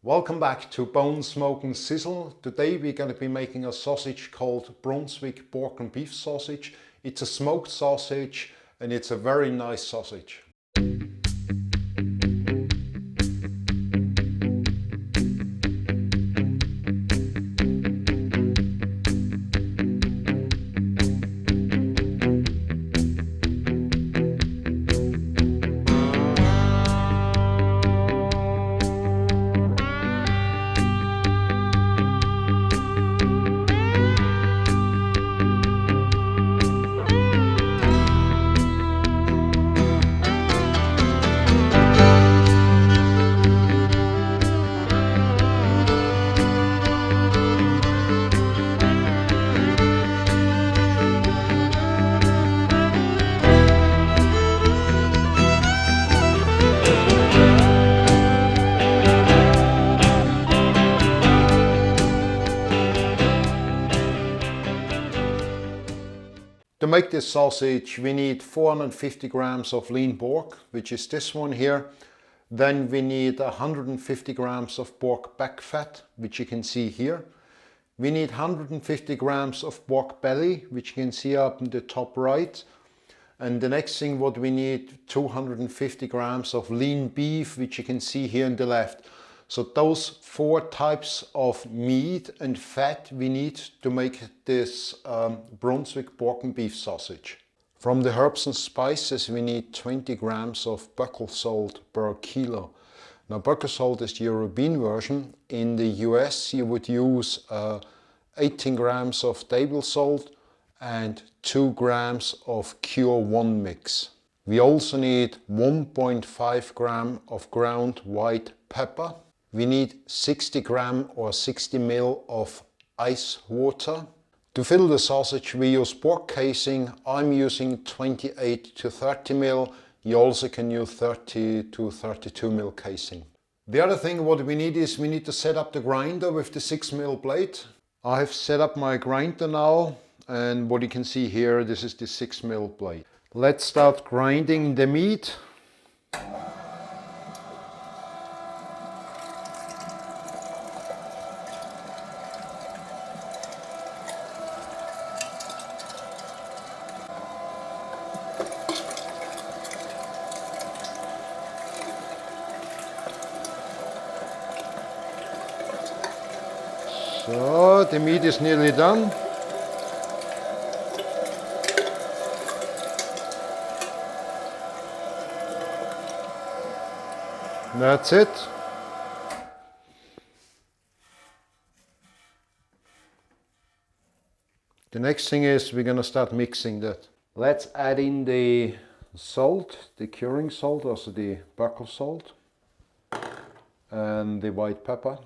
Welcome back to Bone Smoking Sizzle. Today we're going to be making a sausage called Brunswick Pork Beef Sausage. It's a smoked sausage and it's a very nice sausage. To make this sausage we need 450 grams of lean pork, which is this one here. Then we need 150 grams of pork back fat, which you can see here. We need 150 grams of pork belly, which you can see up in the top right. And the next thing what we need, 250 grams of lean beef, which you can see here on the left. So those four types of meat and fat we need to make this Brunswick pork and beef sausage. From the herbs and spices we need 20 grams of buckle salt per kilo. Now buckle salt is the European version. In the US you would use 18 grams of table salt and 2 grams of Cure 1 mix. We also need 1.5 gram of ground white pepper. We need 60 gram or 60 ml of ice water. To fill the sausage we use pork casing. I'm using 28 to 30 ml. You also can use 30 to 32 ml casing. The other thing what we need is we need to set up the grinder with the 6 ml blade. I have set up my grinder now, and what you can see here, this is the 6 ml blade. Let's start grinding the meat. So the meat is nearly done. That's it. The next thing is we're going to start mixing that. Let's add in the salt, the curing salt, also the buckle salt, and the white pepper.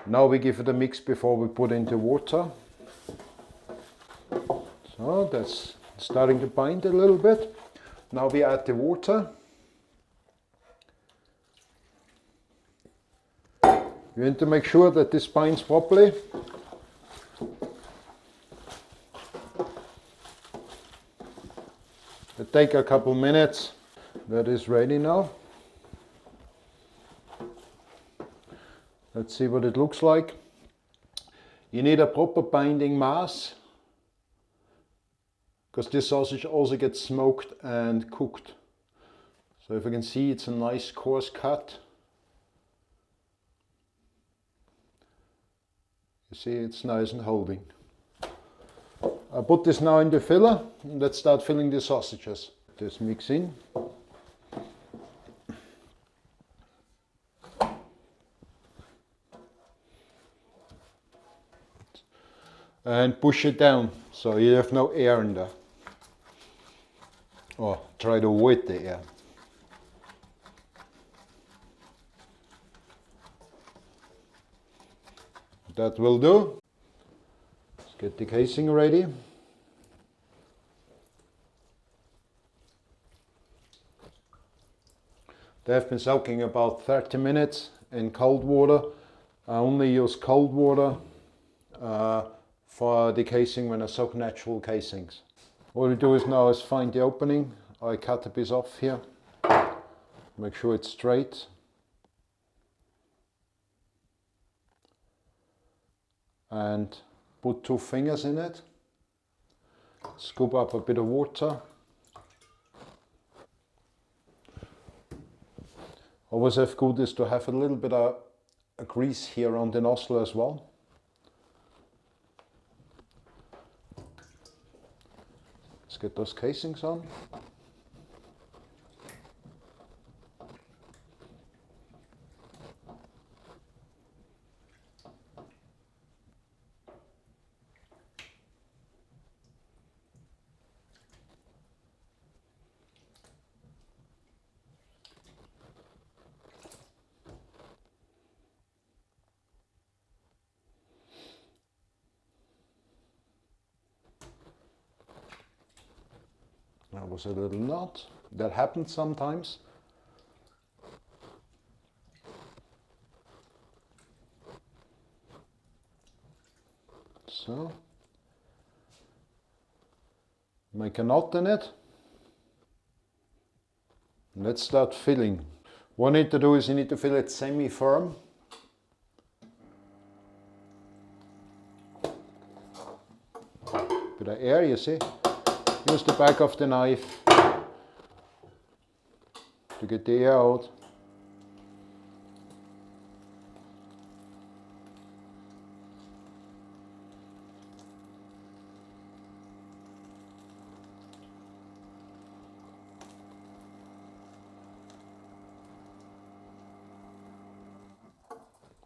Now we give it a mix before we put in the water. So that's starting to bind a little bit. Now we add the water. You want to make sure that this binds properly. It'll take a couple minutes. That is ready now. Let's see what it looks like. You need a proper binding mass, because this sausage also gets smoked and cooked. So if you can see, it's a nice coarse cut. You see, it's nice and holding. I put this now in the filler and let's start filling the sausages. Just mix in. And push it down so you have no air in there. Or try to avoid the air. That will do. Let's get the casing ready. They have been soaking about 30 minutes in cold water. I only use cold water for the casing when I soak natural casings. What we do is now is find the opening. I cut a piece off here, make sure it's straight. and put 2 fingers in it. Scoop up a bit of water. Always have good is to have a little bit of a grease here on the nozzle as well. Let's get those casings on. That was a little knot. That happens sometimes. So, make a knot in it. Let's start filling. What you need to do is you need to fill it semi-firm. Bit of air, you see. Use the back of the knife to get the air out.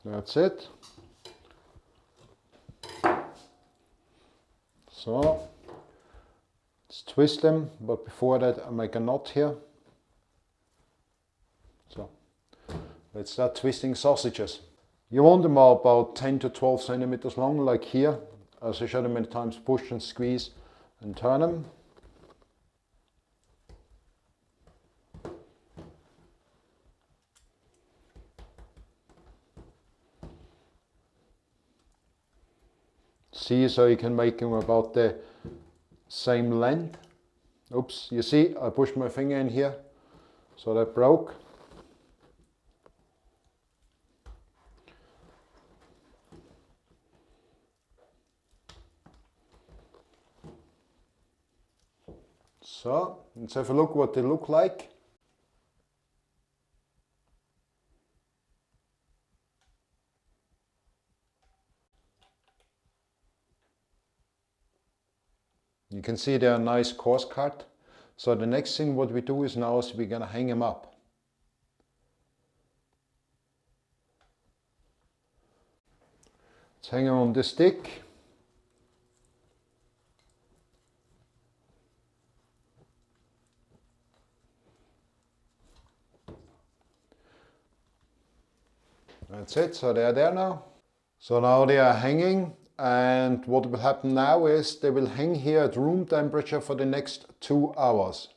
That's it. So, let's twist them, but before that I make a knot here. So, let's start twisting sausages. You want them about 10 to 12 centimeters long, like here. As I showed them many times, push and squeeze and turn them. See, so you can make them about the same length. Oops, you see, I pushed my finger in here, so that broke. So, let's have a look what they look like. You can see they are nice coarse cut. So the next thing what we do is now is we're gonna hang them up. Let's hang them on the stick. That's it, so they are there now. So now they are hanging, and what will happen now is they will hang here at room temperature for the next 2 hours.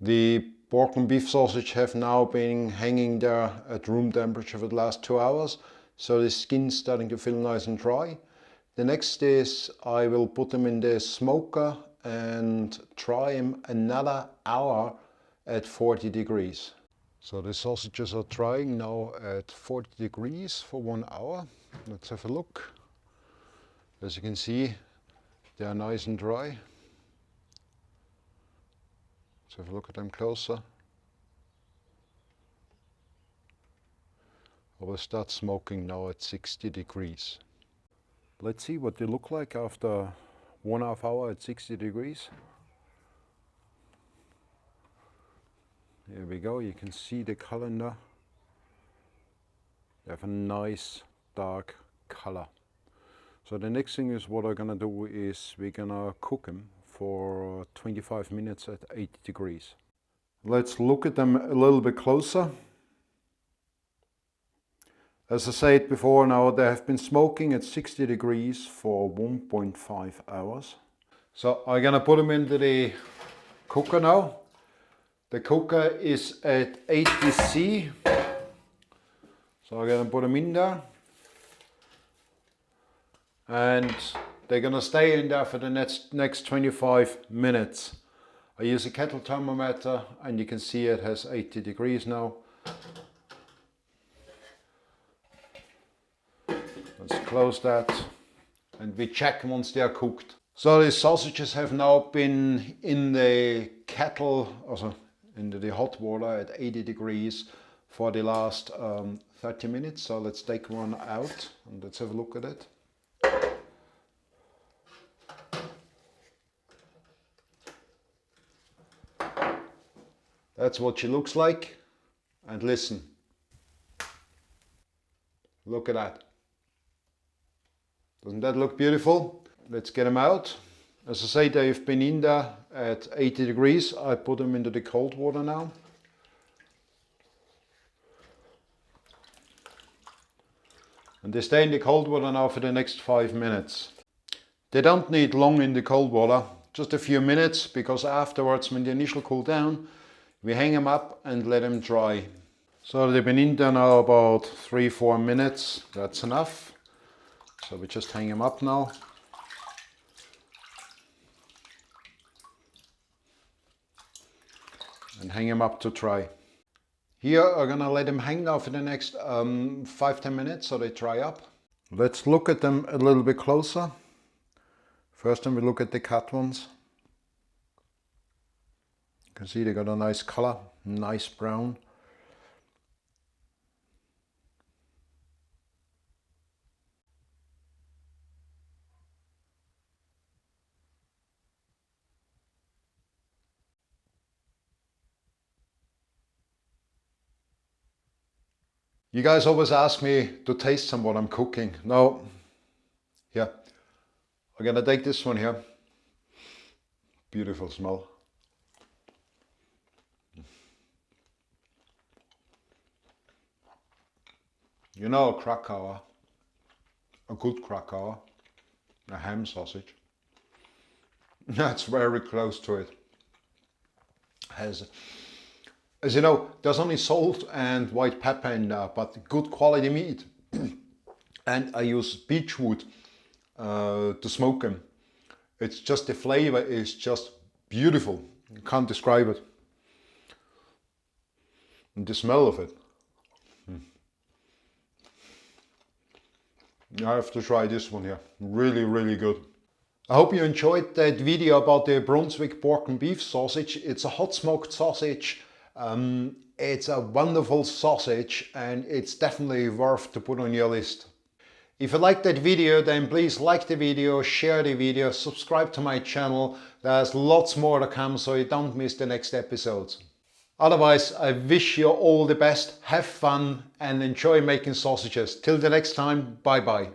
The pork and beef sausage have now been hanging there at room temperature for the last 2 hours, so the skin's starting to feel nice and dry. The next is I will put them in the smoker and try them another hour at 40 degrees. So the sausages are drying now at 40 degrees for 1 hour. Let's have a look. As you can see, they are nice and dry. Let's have a look at them closer. I will start smoking now at 60 degrees. Let's see what they look like after 1.5 hours at 60 degrees. Here we go, you can see the color now. They have a nice dark color. So the next thing is what I'm gonna do is we're gonna cook them for 25 minutes at 80 degrees. Let's look at them a little bit closer. As I said before, now they have been smoking at 60 degrees for 1.5 hours. So I'm gonna put them into the cooker now. The cooker is at 80°C. So I'm gonna put them in there. And they're gonna stay in there for the next 25 minutes. I use a kettle thermometer and you can see it has 80 degrees now. Let's close that and we check once they are cooked. So the sausages have now been in the kettle, also into the hot water at 80 degrees for the last 30 minutes. So let's take one out and let's have a look at it. That's what she looks like. And listen, look at that. Doesn't that look beautiful? Let's get them out. As I say, they've been in there at 80 degrees. I put them into the cold water now. And they stay in the cold water now for the next 5 minutes. They don't need long in the cold water, just a few minutes, because afterwards, when the initial cool down, we hang them up and let them dry. So they've been in there now about 3-4 minutes. That's enough. So we just hang them up now. And hang them up to dry. Here I'm gonna let them hang now for the next 5-10 minutes so they dry up. Let's look at them a little bit closer. First time we look at the cut ones. You can see they got a nice color, nice brown. You guys always ask me to taste some what I'm cooking. Now, here, I'm gonna take this one here. Beautiful smell. You know, a Krakower, a good Krakower, a ham sausage. That's very close to it. As you know, there's only salt and white pepper in there, but good quality meat. And I use beechwood to smoke them. It's just, the flavor is just beautiful. You can't describe it. And the smell of it. I have to try this one here. Really, really good. I hope you enjoyed that video about the Brunswick Pork and Beef Sausage. It's a hot smoked sausage. It's a wonderful sausage and it's definitely worth to put on your list. If you liked that video, then please like the video, share the video, subscribe to my channel. There's lots more to come, so you don't miss the next episodes. Otherwise, I wish you all the best, have fun and enjoy making sausages. Till the next time, bye bye.